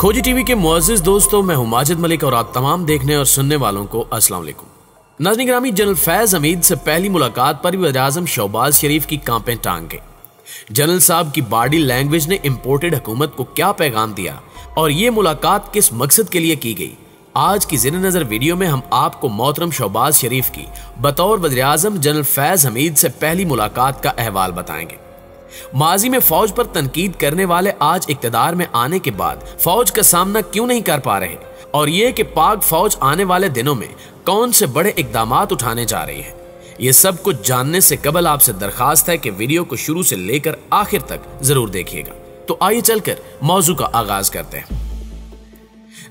खोजी टीवी के मुअज़्ज़िज़ दोस्तों, मैं हूं माजिद मलिक और आप तमाम देखने और सुनने वालों को अस्सलाम वालेकुम। नाज़रीन गिरामी, जनरल फैज हमीद से पहली मुलाकात पर वज़ीर-ए-आज़म शहबाज शरीफ की कांपें टांग गई। जनरल साहब की बॉडी लैंग्वेज ने इंपोर्टेड हुकूमत को क्या पैगाम दिया और ये मुलाकात किस मकसद के लिए की गई, आज की ज़ेर नज़र वीडियो में हम आपको मोहतरम शहबाज शरीफ की बतौर वज़ीर-ए-आज़म जनरल फैज हमीद से पहली मुलाकात का अहवाल बताएंगे। माजी में फौज पर तनकीद करने वाले आज इक्तदार में आने के बाद फौज का सामना क्यों नहीं कर पा रहे, और ये कि पाक फौज आने वाले दिनों में कौन से बड़े इकदामात उठाने जा रही है, ये सब कुछ जानने से कबल आपसे दरखास्त है कि वीडियो को शुरू से लेकर आखिर तक जरूर देखिएगा। तो आइए चलकर मौजू का आगाज करते हैं।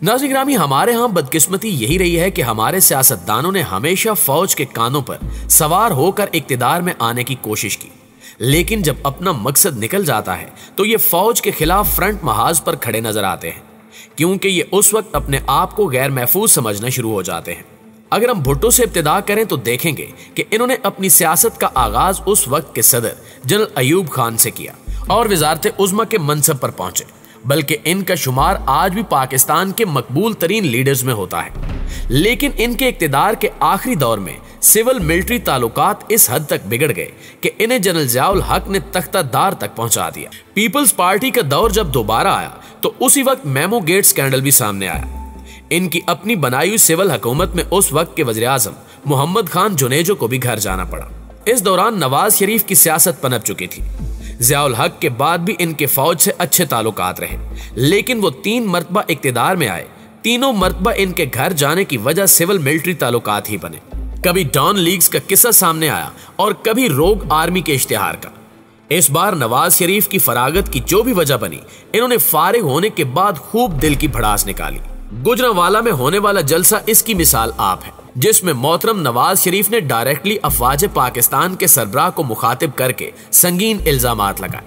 नाज़रीन गिरामी, हमारे यहाँ बदकिस्मती यही रही है कि हमारे सियासतदानों ने हमेशा फौज के कानों पर सवार होकर इक्तदार में आने की कोशिश की, लेकिन जब अपना मकसद निकल जाता है तो ये फौज के खिलाफ फ्रंट महाज पर खड़े नजर आते हैं, क्योंकि ये उस वक्त अपने आप को गैर महफूज समझना शुरू हो जाते हैं। अगर हम भुट्टो से इब्तिदा करें तो देखेंगे कि इन्होंने अपनी सियासत का आगाज उस वक्त के सदर जनरल अयूब खान से किया और वजारत उज़्मा के मनसब पर पहुंचे, बल्कि इनका शुमार आज भी पाकिस्तान के मकबूल तरीन लीडर्स में होता है। लेकिन इनके इक्तदार के आखिरी दौर में सिविल मिलिट्री ताल्लुकात इस हद तक बिगड़ गए कि इन्हें जनरल ज़ियाउल हक ने तख्तादार तक पहुंचा दिया। पीपल्स पार्टी का दौर जब दोबारा आया तो उसी वक्त मेमो गेट स्कैंडल भी सामने आया। इनकी अपनी बनाई हुई सिविल हुकूमत में उस वक्त के वज़ीर-ए-आज़म मोहम्मद खान जुनेजो को भी घर जाना पड़ा। इस दौरान नवाज शरीफ की सियासत पनप चुकी थी। ज़ियाउल हक के बाद भी इनके फौज से अच्छे ताल्लुकात रहे, लेकिन वो 3 मरतबा इक्तदार में आए, तीनों मरतबा इनके घर जाने की वजह सिविल मिलिट्री ताल्लुकात ही बने। कभी डॉन लीग्स का किस्सा सामने आया और कभी रोग आर्मी के इश्तिहार का। इस बार नवाज शरीफ की फरागत की जो भी वजह बनी, इन्होंने फारिग होने के बाद खूब दिल की भड़ास निकाली। गुजरांवाला में होने वाला जलसा इसकी मिसाल आप है, जिसमें मोहतरम नवाज शरीफ ने डायरेक्टली अफवाज पाकिस्तान के सरबराह को मुखातिब करके संगीन इल्जामात लगाए।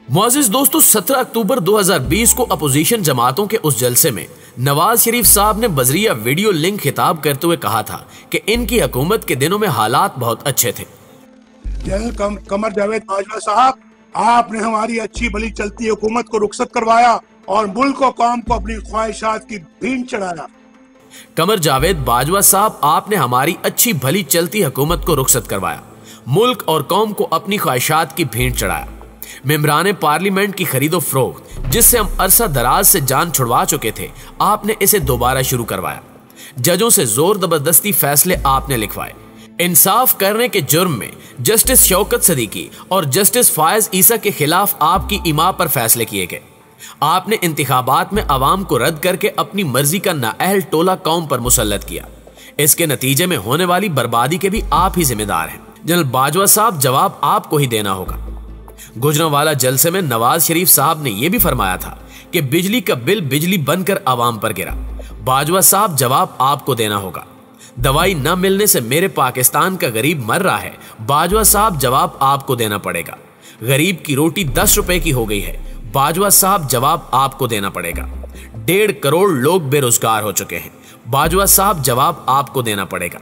मुअज़्ज़िज़ दोस्तों, 17 अक्टूबर 2020 को अपोजिशन जमातों के उस जलसे में नवाज शरीफ साहब ने बजरिया वीडियो लिंक खिताब करते हुए कहा था कि इनकी हुकूमत के दिनों में हालात बहुत अच्छे थे। जनरल कमर जावेद बाजवा साहब, आपने हमारी अच्छी भली चलती हुकूमत को रुखसत करवाया और मुल्क और कौम को अपनी ख्वाहिशात की भीड़ चढ़ाया। कमर जावेद बाजवा साहब, आपने हमारी अच्छी भली चलती हुकूमत को रुखसत करवाया, मुल्क और कौम को अपनी ख्वाहिशात की भीड़ चढ़ाया। मेंबरान पार्लियामेंट की खरीदो फरोख्त, जिससे हम अरसा दराज से जान छुड़वा चुके थे, आपने इसे दोबारा शुरू करवाया। जजों से जोर जबरदस्ती फैसले आपने लिखवाए। इंसाफ करने के जुर्म में जस्टिस शौकत सदीकी और जस्टिस फायज ईसा के खिलाफ आपकी इमा पर फैसले किए गए। आपने इंतखाबात में अवाम को रद्द करके अपनी मर्जी का नाअहल टोला कौम पर मुसल्लत किया। इसके नतीजे में होने वाली बर्बादी के भी आप ही जिम्मेदार हैं। जनरल बाजवा साहब, जवाब आपको ही देना होगा। गुजरांवाला जलसे में नवाज शरीफ साहब ने यह भी फरमाया था कि बिजली का बिल बिजली बनकर आवाम पर गिरा। बाजवा साहब, जवाब आपको देना होगा। दवाई न मिलने से मेरे पाकिस्तान का गरीब मर रहा है। बाजवा साहब, जवाब आपको देना पड़ेगा। गरीब की रोटी 10 रुपए की हो गई है। बाजवा साहब, जवाब आपको देना पड़ेगा। 1.5 करोड़ लोग बेरोजगार हो चुके हैं। बाजवा साहब, जवाब आपको देना पड़ेगा।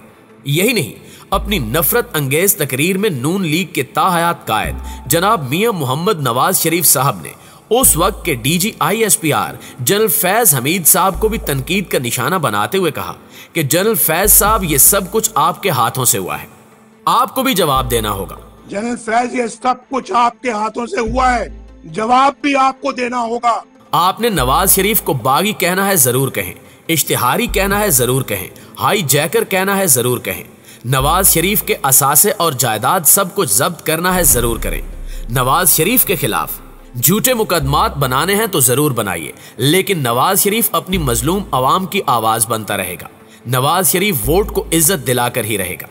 यही नहीं, अपनी नफरत अंगेज तकरीर में नून लीग के ताहयात कायद जनाब मियां मोहम्मद नवाज शरीफ साहब ने उस वक्त के DG ISPR general Faiz Hamid साहब को भी तनकीद का निशाना बनाते हुए कहा कि जनरल फैज साहब, ये सब कुछ आपके हाथों से हुआ है, आपको भी जवाब देना होगा। जनरल फैज, ये सब कुछ आपके हाथों से हुआ है, जवाब भी आपको देना होगा। आपने नवाज शरीफ को बागी कहना है जरूर कहें, इश्तिहारी कहना है जरूर कहें, हाई जैकर कहना है जरूर कहें, नवाज शरीफ के असासे और जायदाद सब कुछ जब्त करना है जरूर करें। नवाज शरीफ के खिलाफ झूठे मुकदमात बनाने हैं तो जरूर बनाइए, लेकिन नवाज शरीफ अपनी मजलूम आवाम की आवाज बनता रहेगा। नवाज शरीफ वोट को इज्जत दिलाकर ही रहेगा।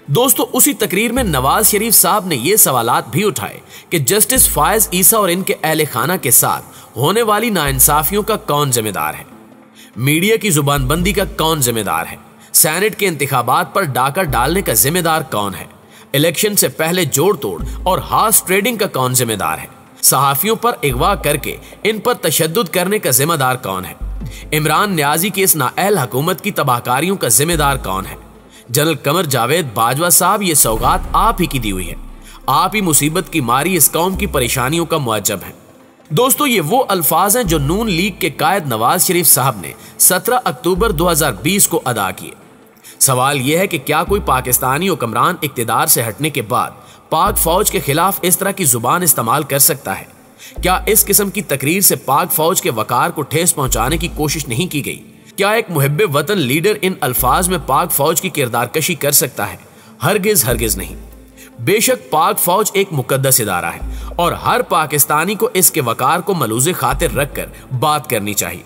दोस्तों, उसी तकरीर में नवाज शरीफ साहब ने यह सवालात भी उठाए कि जस्टिस फायज ईसा और इनके अहले खाना के साथ होने वाली नाइंसाफियों का कौन जिम्मेदार है, मीडिया की जुबानबंदी का कौन जिम्मेदार है, सेनेट के इंतखाबात पर डाका डालने का जिम्मेदार कौन है, इलेक्शन से पहले जोड़ तोड़ और हार्स ट्रेडिंग का कौन जिम्मेदार है, सहाफियों पर अगवा करके इन पर तशद्दुद करने का जिम्मेदार कौन है, इमरान न्याजी की इस नाअहल हुकूमत की तबाहकारियों का जिम्मेदार कौन है। जनरल कमर जावेद बाजवा साहब, ये सौगात आप ही की दी हुई है। आप ही मुसीबत की मारी इस कौम की परेशानियों का मुअज्जब है। दोस्तों, ये वो अल्फाज हैं जो नून लीग के कायद नवाज शरीफ साहब ने 17 अक्टूबर 2020 को अदा किए। सवाल यह है कि क्या कोई पाकिस्तानी हुक्मरान इक्तिदार से हटने के बाद पाक फौज के खिलाफ इस तरह की जुबान इस्तेमाल कर सकता है? क्या इस किस्म की तकरीर से पाक फौज के वकार को ठेस पहुंचाने की कोशिश नहीं की गई? क्या एक मुहिब्बे वतन लीडर इन अल्फाज में पाक फौज की किरदारकशी कर सकता है? हरगिज हरगिज नहीं। बेशक पाक फौज एक मुकद्दस इदारा है और हर पाकिस्तानी को इसके वकार को मलूज़े खातिर रखकर बात करनी चाहिए।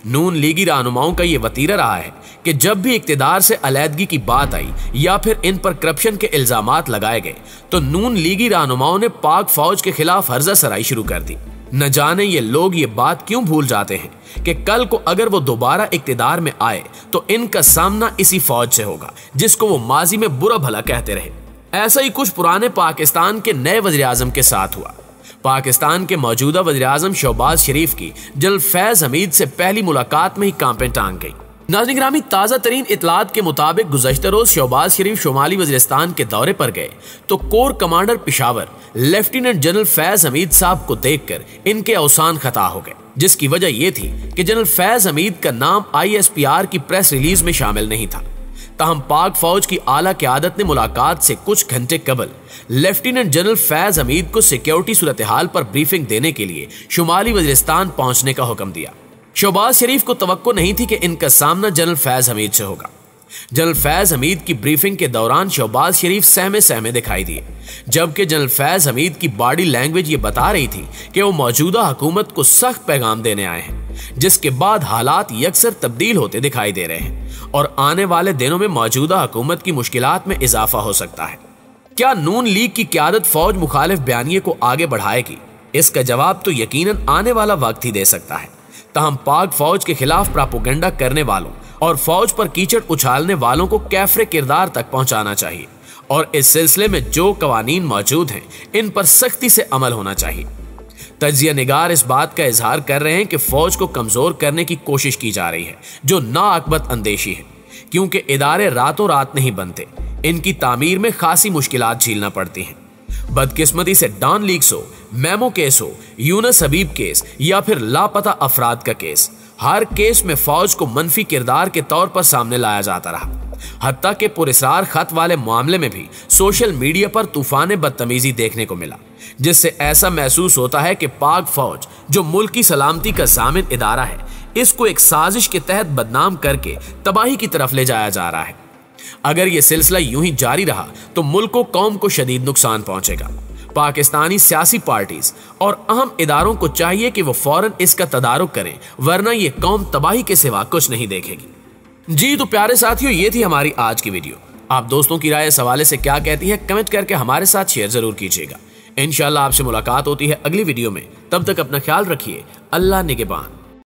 नून लीगी रहनुमाओं का यह वतीरा रहा है कि जब भी इक्तिदार से अलहदगी की बात आई या फिर इन पर करप्शन के इल्जामात लगाए गए तो नून लीगी रहनुमाओं ने पाक फौज के खिलाफ हर्जा सराई शुरू कर दी। न जाने ये लोग ये बात क्यों भूल जाते हैं कि कल को अगर वो दोबारा इक्तिदार में आए तो इनका सामना इसी फौज से होगा जिसको वो माजी में बुरा भला कहते रहे। ऐसा ही कुछ पुराने पाकिस्तान के नए वज़ीर आज़म के साथ हुआ। पाकिस्तान के मौजूदा वज़ीर आज़म शहबाज शरीफ की जनरल फैज हमीद से पहली मुलाकात में ही कांपें टांग गई। नाज़रीन ग्रामी, ताज़ा तरीन इतलात के मुताबिक गुज़श्ता रोज शहबाज शरीफ शुमाली वज़ीरिस्तान के दौरे पर गए तो core commander Peshawar lieutenant general Faiz Hamid साहब को देखकर इनके अवसान खता हो गए, जिसकी वजह यह थी कि जनरल फैज हमीद का नाम ISPR की प्रेस रिलीज में शामिल नहीं था। ताहम पाक फौज की आला क़यादत ने मुलाकात से कुछ घंटे कबल लेफ्टिनेंट जनरल फैज हमीद को सिक्योरिटी सूरत हाल पर ब्रीफिंग देने के लिए शुमाली वज़ीरिस्तान पहुंचने का हुक्म दिया। शहबाज शरीफ को तवक्को नहीं थी कि इनका सामना जनरल फैज हमीद से होगा। जनरल फैज हमीद की ब्रीफिंग के दौरान शहबाज शरीफ सहमे सहमे दिखाई दिए, जबकि जनरल फैज हमीद की बॉडी लैंग्वेज ये बता रही थी कि वो मौजूदा हुकूमत को सख्त पैगाम देने आए हैं, जिसके बाद हालात यकसर तब्दील होते दिखाई दे रहे हैं और आने वाले दिनों में मौजूदा हुकूमत की मुश्किलात में इजाफा हो सकता है। क्या नून लीग की क़यादत फौज मुखालिफ बयानिए को आगे बढ़ाएगी? इसका जवाब तो यकीनन आने वाला वक्त ही दे सकता है। ताहम पाक फौज के खिलाफ प्रोपेगेंडा करने वालों और फौज पर कीचड़ उछालने वालों को कैफरे किरदार तक पहुंचाना चाहिए और इस सिलसिले में जो कवानीन मौजूद हैं इन पर सख्ती से अमल होना चाहिए। तज्जिया निगार इस बात का इजहार कर रहे हैं कि फौज को कमजोर करने की कोशिश की जा रही है, जो नाअकबत अंदेशी है, क्योंकि इदारे रातों रात नहीं बनते। इनकी तामीर में खासी मुश्किलात झेलना पड़ती हैं। बदकिस्मती से डॉन लीक्स हो, मेमो केस हो, यूनुस हबीब केस या फिर लापता अफराद का केस, हर केस में फौज को मनफी किरदार के तौर पर सामने लाया जाता रहा। हत्ता के पुरस्कार खत वाले मामले में भी सोशल मीडिया पर तूफान बदतमीजी देखने को मिला, जिससे ऐसा महसूस होता है कि पाक फौज जो मुल्क की सलामती का जामिन इदारा है, इसको एक साजिश के तहत बदनाम करके तबाही की तरफ ले जाया जा रहा है। अगर यह सिलसिला यूं ही जारी रहा तो मुल्क को कौम को शदीद नुकसान पहुंचेगा। पाकिस्तानी सियासी पार्टीज और अहम इदारों को चाहिए कि वो फौरन इसका तदारुक करें, वरना ये कौम तबाही के सिवा कुछ नहीं देखेगी। जी तो प्यारे साथियों, ये थी हमारी आज की वीडियो। आप दोस्तों की राय इस हवाले से क्या कहती है, कमेंट करके हमारे साथ शेयर जरूर कीजिएगा। इंशाअल्लाह आपसे मुलाकात होती है अगली वीडियो में। तब तक अपना ख्याल रखिए। अल्लाह निगहबान।